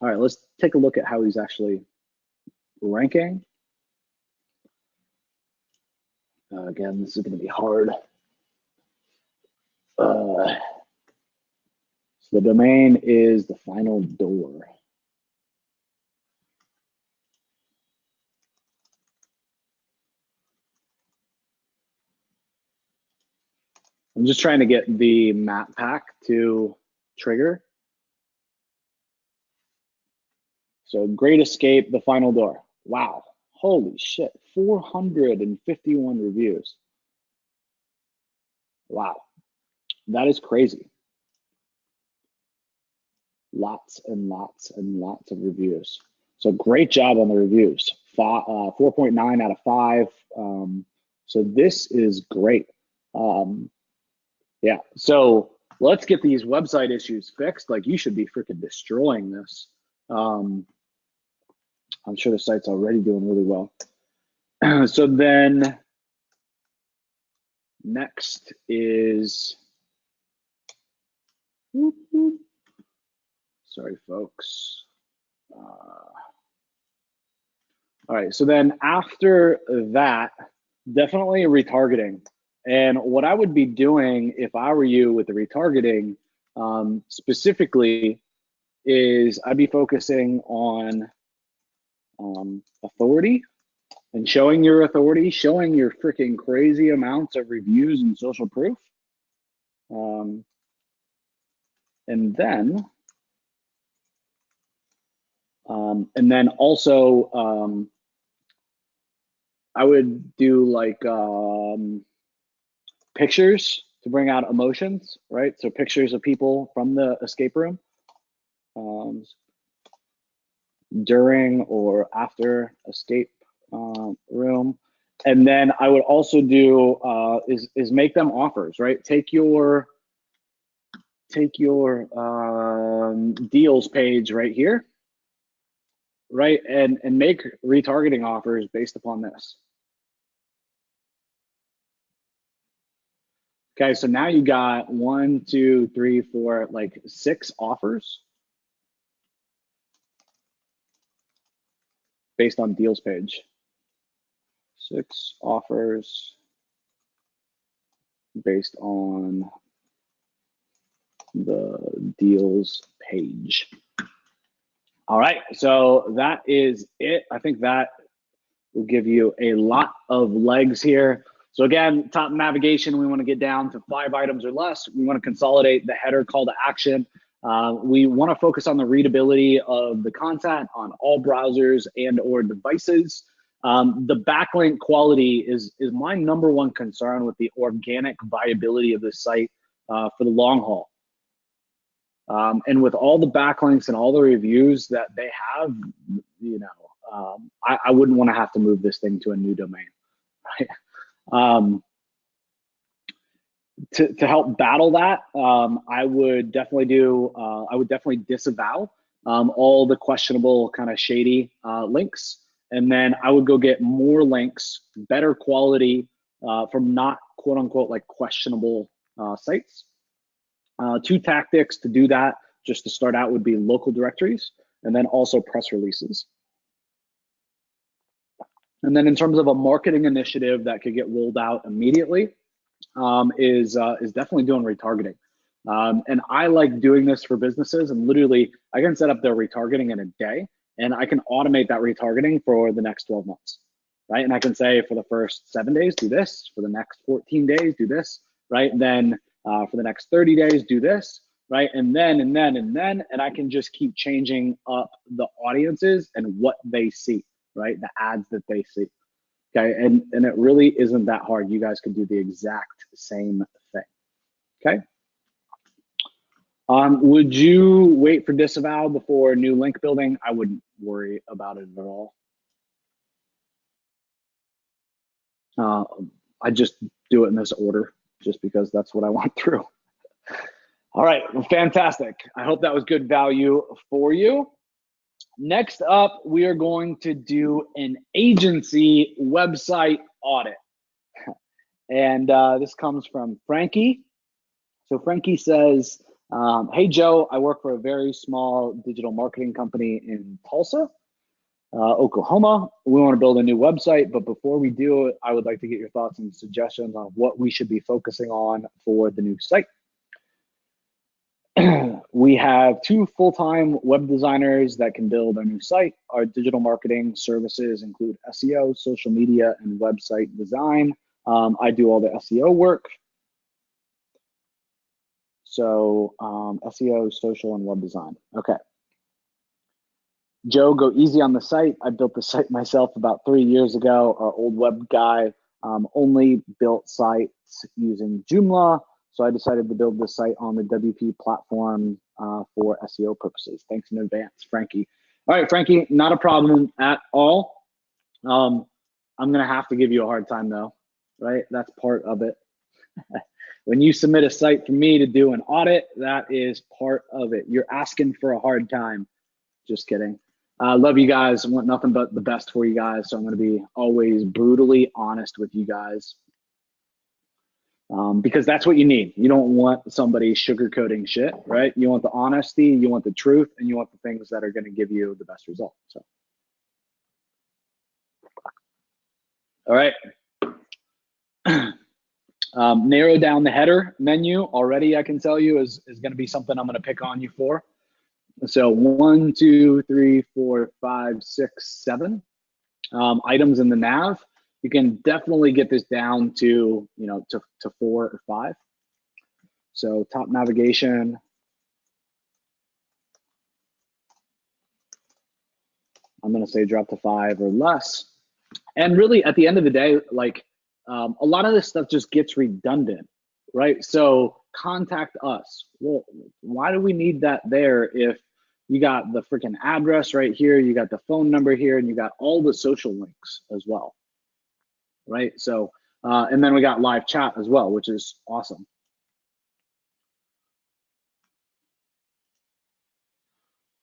All right, let's take a look at how he's actually ranking. Again, this is going to be hard. So the domain is the final door. I'm just trying to get the map pack to trigger. So Great Escape, the final door. Wow, holy shit, 451 reviews. Wow, that is crazy. Lots and lots and lots of reviews. So great job on the reviews. 4.9 out of 5. So this is great. Yeah, so let's get these website issues fixed. Like, you should be freaking destroying this. I'm sure the site's already doing really well. So then next is, sorry, folks. All right, so then after that, definitely retargeting. And what I would be doing if I were you with the retargeting specifically is I'd be focusing on authority and showing your authority, showing your freaking crazy amounts of reviews and social proof. And then also I would do like pictures to bring out emotions, right? So pictures of people from the escape room. during or after escape room. And then I would also do is make them offers, right? Take your deals page right here, right? And make retargeting offers based upon this. Okay, so now you got 1, 2, 3, 4, like 6 offers based on deals page. 6 offers based on the deals page. All right, so that is it. I think that will give you a lot of legs here. So again, top navigation, we want to get down to 5 items or less. We want to consolidate the header call to action. We want to focus on the readability of the content on all browsers and or devices. The backlink quality is my number one concern with the organic viability of this site for the long haul. And with all the backlinks and all the reviews that they have, you know, I wouldn't want to have to move this thing to a new domain, right? To help battle that, I would definitely disavow all the questionable kind of shady links, and then I would go get more links, better quality from not quote unquote like questionable sites. 2 tactics to do that, just to start out, would be local directories and then also press releases. And then in terms of a marketing initiative that could get rolled out immediately, is definitely doing retargeting. And I like doing this for businesses, and literally I can set up their retargeting in a day, and I can automate that retargeting for the next 12 months, right? And I can say for the first 7 days, do this, for the next 14 days, do this, right? Then for the next 30 days, do this, right? And I can just keep changing up the audiences and what they see, right? The ads that they see. Okay, and it really isn't that hard. You guys could do the exact same thing. Okay. Would you wait for disavow before new link building? I wouldn't worry about it at all. I just do it in this order, just because that's what I went through. All right, well, fantastic. I hope that was good value for you. Next up, we are going to do an agency website audit. And this comes from Frankie. So Frankie says, hey, Joe, I work for a very small digital marketing company in Tulsa, Oklahoma. We want to build a new website, but before we do it, I would like to get your thoughts and suggestions on what we should be focusing on for the new site. We have 2 full-time web designers that can build our new site. Our digital marketing services include SEO, social media, and website design. I do all the SEO work. So SEO, social, and web design. Okay. Joe, go easy on the site. I built the site myself about 3 years ago. Our old web guy only built sites using Joomla. So I decided to build this site on the WP platform for SEO purposes. Thanks in advance, Frankie. All right, Frankie, not a problem at all. I'm gonna have to give you a hard time though, right? That's part of it. When you submit a site for me to do an audit, that is part of it. You're asking for a hard time. Just kidding. I love you guys. I want nothing but the best for you guys. So I'm gonna be always brutally honest with you guys. Because that's what you need. You don't want somebody sugarcoating shit, right? You want the honesty, you want the truth, and you want the things that are going to give you the best result. So, all right. Narrow down the header menu already. I can tell you is going to be something I'm going to pick on you for. So 1, 2, 3, 4, 5, 6, 7 items in the nav. You can definitely get this down to, you know, to 4 or 5. So top navigation. I'm going to say drop to 5 or less. And really at the end of the day, like a lot of this stuff just gets redundant, right? So contact us. Well, why do we need that there if You got the freaking address right here. You got the phone number here, and you got all the social links as well, right? So, and then we got live chat as well, which is awesome.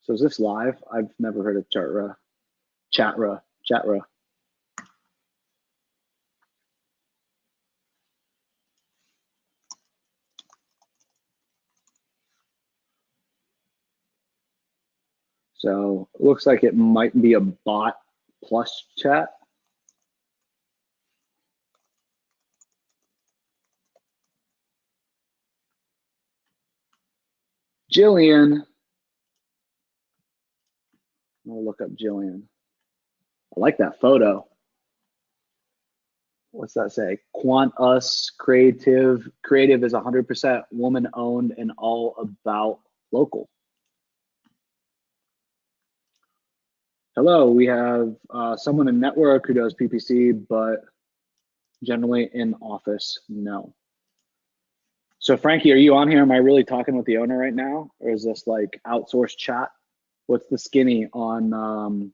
So is this live? I've never heard of Chatra. So it looks like it might be a bot plus chat. Jillian. I'll look up Jillian. I like that photo. What's that say? Quant Us Creative. Creative is 100% woman owned and all about local. Hello, we have someone in network who does PPC, but generally in office, no. So Frankie, are you on here? Am I really talking with the owner right now? Or is this like outsourced chat? What's the skinny on,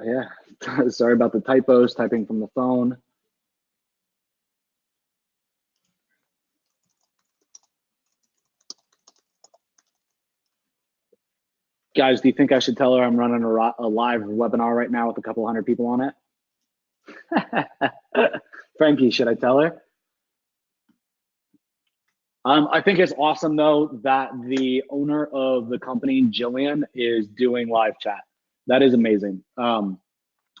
yeah, sorry about the typos, typing from the phone. Guys, do you think I should tell her I'm running a live webinar right now with a couple hundred people on it? Frankie, should I tell her? I think it's awesome though that the owner of the company, Jillian, is doing live chat. That is amazing. And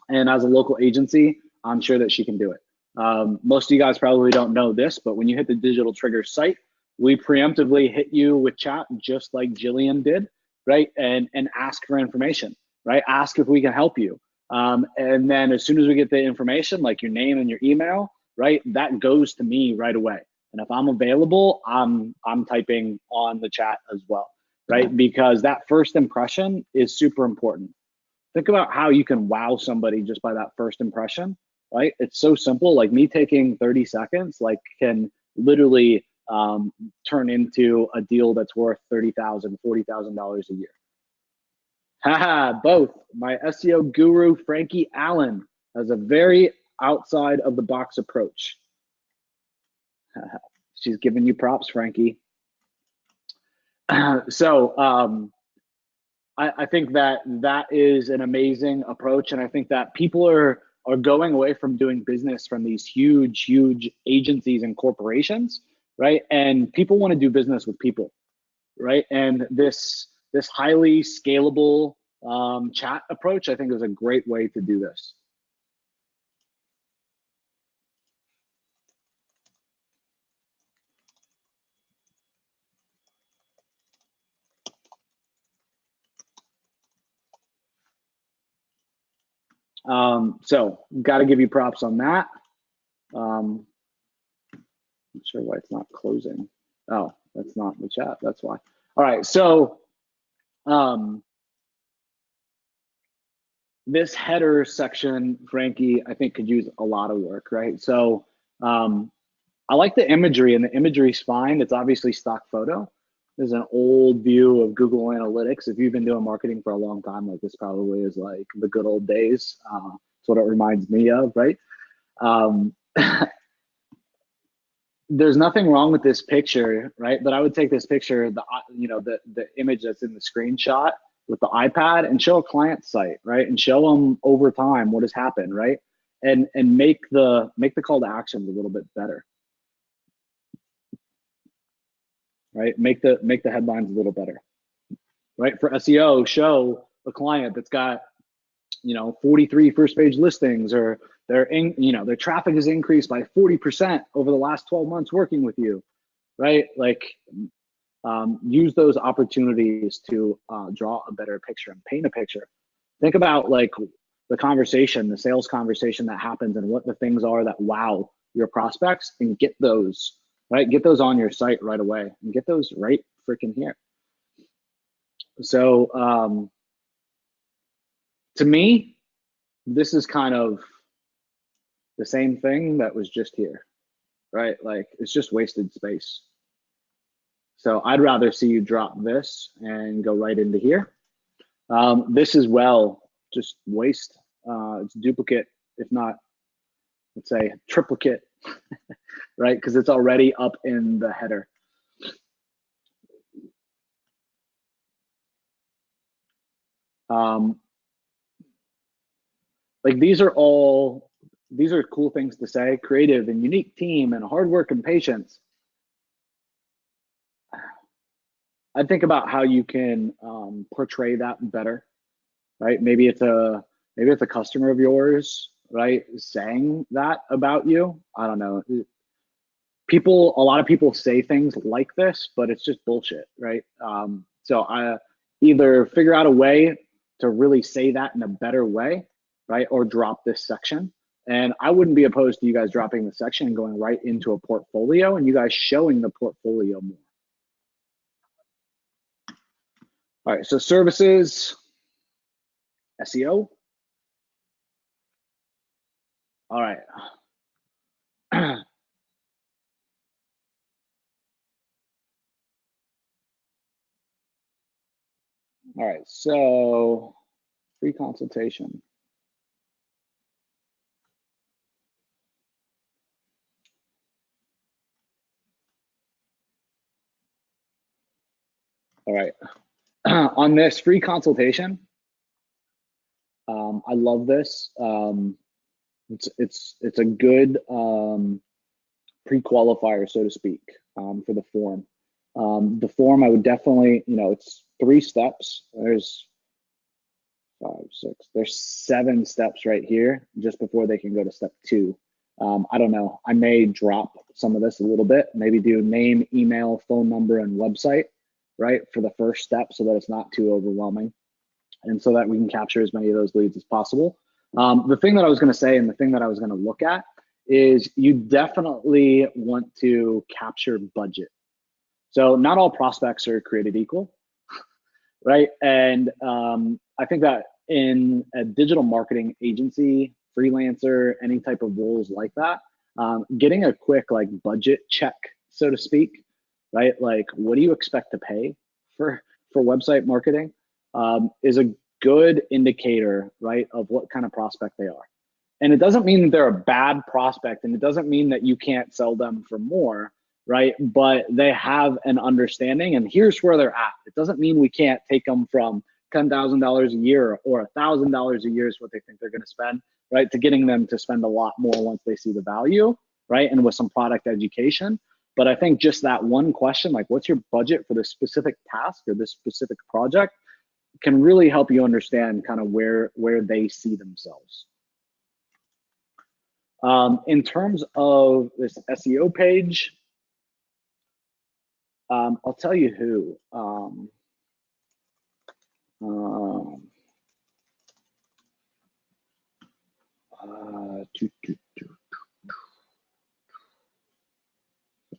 as a local agency, I'm sure that she can do it. Most of you guys probably don't know this, but when you hit the Digital Triggers site, we preemptively hit you with chat just like Jillian did, right? And ask for information, right? Ask if we can help you. And then as soon as we get the information, like your name and your email, right, that goes to me right away. And if I'm available, I'm typing on the chat as well, right? Because that first impression is super important. Think about how you can wow somebody just by that first impression, right? It's so simple. Like me taking 30 seconds, like can literally turn into a deal that's worth $30,000, $40,000 a year. Haha, both. My SEO guru, Frankie Allen, has a very outside of the box approach. She's giving you props, Frankie. So I think that is an amazing approach, and I think that people are going away from doing business from these huge agencies and corporations, right? And people want to do business with people, right? And this highly scalable chat approach, I think, is a great way to do this. So got to give you props on that. I'm not sure why it's not closing. Oh, that's not the chat. That's why. All right. So this header section, Frankie, I think could use a lot of work, right? So I like the imagery, and the imagery's fine. It's obviously stock photo. There's an old view of Google Analytics. If you've been doing marketing for a long time, like this probably is like the good old days. That's what it reminds me of, right? There's nothing wrong with this picture, right? But I would take this picture, the image that's in the screenshot with the iPad, and show a client site, right? And show them over time what has happened, right? And make the call to actions a little bit better, right? Make the headlines a little better, right? For SEO, show a client that's got 43 first page listings, or their traffic has increased by 40% over the last 12 months working with you, right? Like use those opportunities to draw a better picture and paint a picture. Think about like the conversation, the sales conversation that happens, and what the things are that wow your prospects, and get those, right? Get those on your site right away, and get those right freaking here. So to me, this is kind of the same thing that was just here, right? Like it's just wasted space. So I'd rather see you drop this and go right into here. This as well, just waste. It's duplicate, if not, let's say triplicate, right? Because it's already up in the header. Like these are cool things to say, creative and unique team and hard work and patience. I think about how you can portray that better, right? Maybe it's a customer of yours, right, saying that about you. I don't know. A lot of people say things like this, but it's just bullshit, right? So I either figure out a way to really say that in a better way, right, or drop this section. And I wouldn't be opposed to you guys dropping the section and going right into a portfolio and you guys showing the portfolio more. All right, so services, SEO. All right. All right, so free consultation. All right, on this free consultation, I love this. It's a good pre-qualifier, so to speak, for the form. The form, I would definitely, it's 3 steps. There's 5, 6. There's 7 steps right here just before they can go to step 2. I don't know. I may drop some of this a little bit. Maybe do name, email, phone number, and website, right, for the first step, so that it's not too overwhelming, and so that we can capture as many of those leads as possible. The thing that I was going to say and the thing that I was going to look at is you definitely want to capture budget. So not all prospects are created equal, right? And I think that in a digital marketing agency, freelancer, any type of roles like that, getting a quick like budget check, so to speak, right? Like, what do you expect to pay for website marketing is a good indicator, right, of what kind of prospect they are. And it doesn't mean that they're a bad prospect, and it doesn't mean that you can't sell them for more, right? But they have an understanding, and here's where they're at. It doesn't mean we can't take them from $10,000 a year or $1,000 a year is what they think they're going to spend, right, to getting them to spend a lot more once they see the value, right, and with some product education. But I think just that one question, like, what's your budget for this specific task or this specific project, can really help you understand kind of where they see themselves. In terms of this SEO page, I'll tell you who.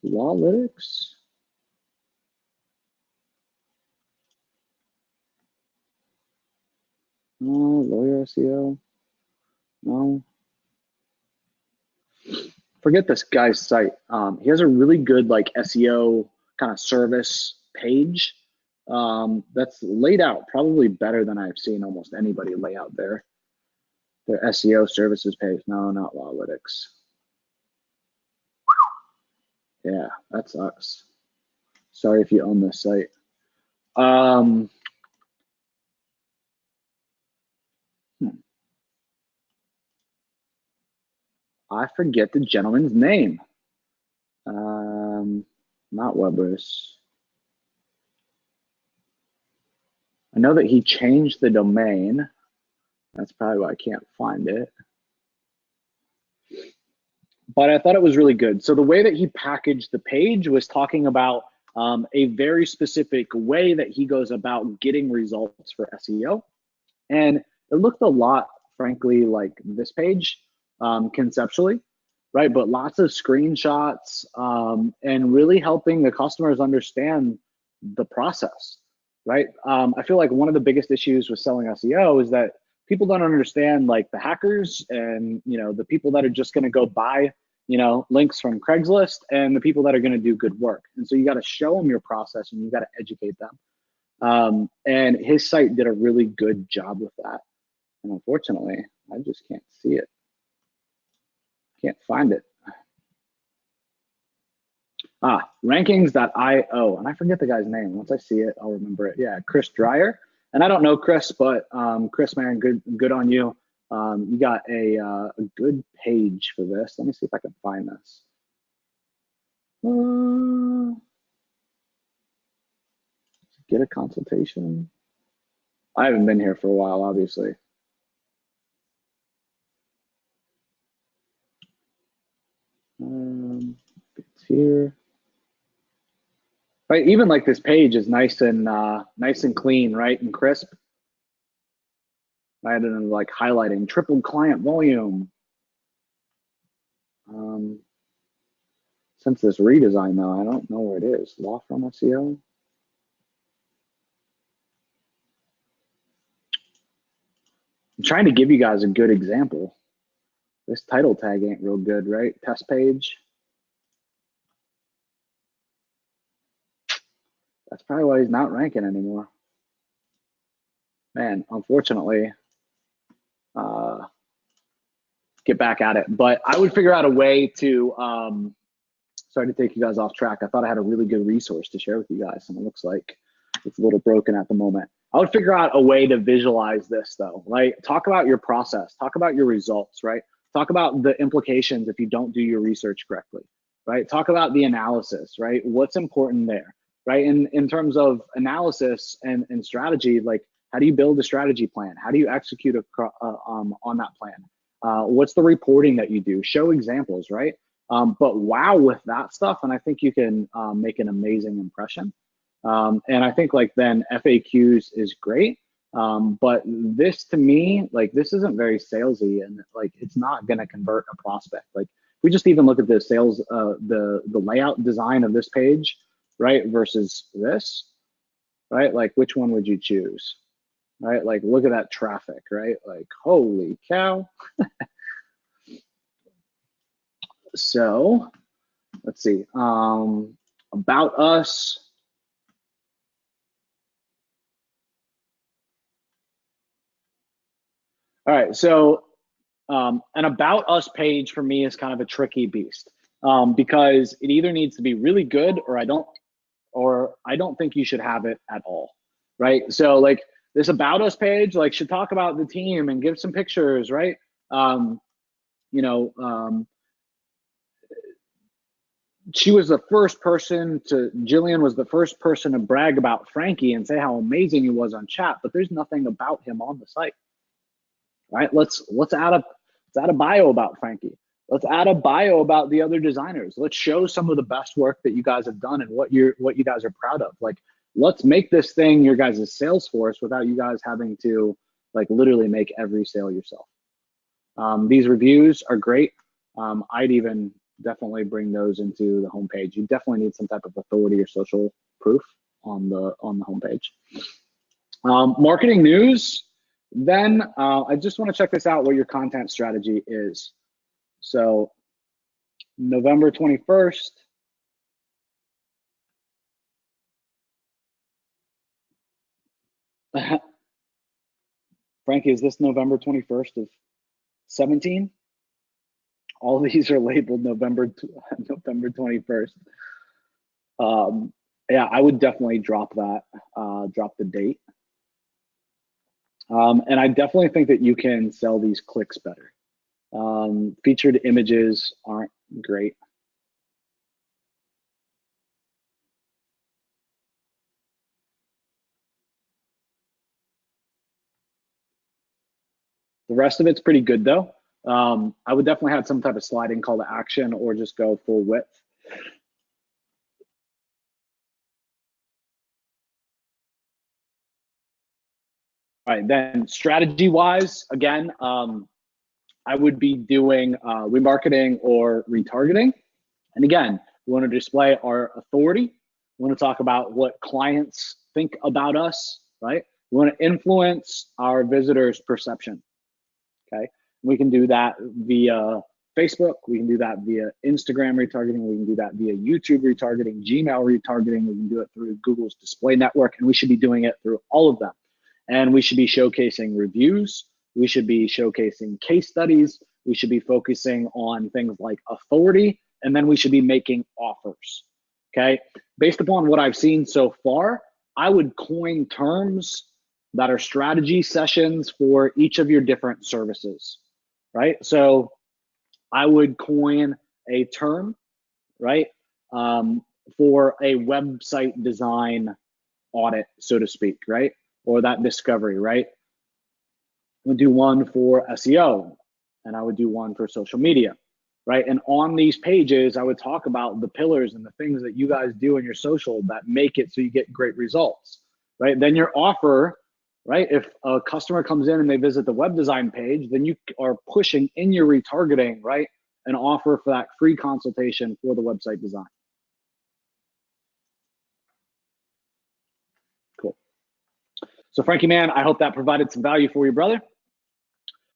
Lawlytics. No, lawyer SEO. No. Forget this guy's site. He has a really good like SEO kind of service page that's laid out probably better than I've seen almost anybody lay out their SEO services page. No, not Lawlytics. Yeah, that sucks. Sorry if you own this site. I forget the gentleman's name. Not Weber's. I know that he changed the domain. That's probably why I can't find it. But I thought it was really good. So the way that he packaged the page was talking about a very specific way that he goes about getting results for SEO. And it looked a lot, frankly, like this page conceptually, right? But lots of screenshots and really helping the customers understand the process, right? I feel like one of the biggest issues with selling SEO is that people don't understand like the hackers and the people that are just going to go buy links from Craigslist and the people that are going to do good work. And so you got to show them your process and you got to educate them. And his site did a really good job with that. And unfortunately, I just can't see it. Can't find it. Rankings.io, and I forget the guy's name. Once I see it, I'll remember it. Yeah, Chris Dreyer. And I don't know Chris, but Chris, man, good on you. You got a good page for this. Let me see if I can find this. Get a consultation. I haven't been here for a while, obviously. It's here. Right, even like this page is nice and clean, right, and crisp. Right, and like highlighting tripled client volume. Since this redesign, though, I don't know where it is. Law firm SEO. I'm trying to give you guys a good example. This title tag ain't real good, right? Test page. That's probably why he's not ranking anymore. Man, unfortunately, get back at it. But I would figure out a way to, sorry to take you guys off track. I thought I had a really good resource to share with you guys, and it looks like it's a little broken at the moment. I would figure out a way to visualize this though. Like, talk about your process, talk about your results, right? Talk about the implications if you don't do your research correctly, right? Talk about the analysis, right? What's important there, right? In terms of analysis and strategy, like, how do you build a strategy plan? How do you execute on that plan? What's the reporting that you do? Show examples, right? But wow with that stuff, and I think you can make an amazing impression. And I think like then FAQs is great. But this to me, like, this isn't very salesy, and like it's not gonna convert a prospect. Like, we just even look at the sales, the layout design of this page, right, versus this, right? Like, which one would you choose, right? Like, look at that traffic, right? Like, holy cow. So let's see, about us. All right, so an about us page for me is kind of a tricky beast, because it either needs to be really good or I don't think you should have it at all, right? So like this about us page, like, should talk about the team and give some pictures, right? Jillian was the first person to brag about Frankie and say how amazing he was on chat, but there's nothing about him on the site, right? Let's add a bio about Frankie. Let's add a bio about the other designers. Let's show some of the best work that you guys have done and what you guys are proud of. Like, let's make this thing your guys' sales force without you guys having to like literally make every sale yourself. These reviews are great. I'd even definitely bring those into the homepage. You definitely need some type of authority or social proof on the homepage. Marketing news. Then I just want to check this out, what your content strategy is. So November 21st. Frankie, is this November 21st of 17? All these are labeled November 21st. Yeah, I would definitely drop that, drop the date. And I definitely think that you can sell these clicks better. Featured images aren't great. The rest of it's pretty good though. I would definitely have some type of sliding call to action or just go full width. All right, then strategy wise, again, I would be doing remarketing or retargeting. And again, we want to display our authority. We want to talk about what clients think about us, right? We want to influence our visitors' perception, okay? We can do that via Facebook. We can do that via Instagram retargeting. We can do that via YouTube retargeting, Gmail retargeting. We can do it through Google's display network, and we should be doing it through all of them. And we should be showcasing reviews. We should be showcasing case studies. We should be focusing on things like authority, and then we should be making offers, okay? Based upon what I've seen so far, I would coin terms that are strategy sessions for each of your different services, right? So I would coin a term, right, for a website design audit, so to speak, right? Or that discovery, right? I would do one for SEO, and I would do one for social media, right? And on these pages, I would talk about the pillars and the things that you guys do in your social that make it so you get great results, right? Then your offer, right? If a customer comes in and they visit the web design page, then you are pushing in your retargeting, right? An offer for that free consultation for the website design. Cool. So Frankie, man, I hope that provided some value for you, brother.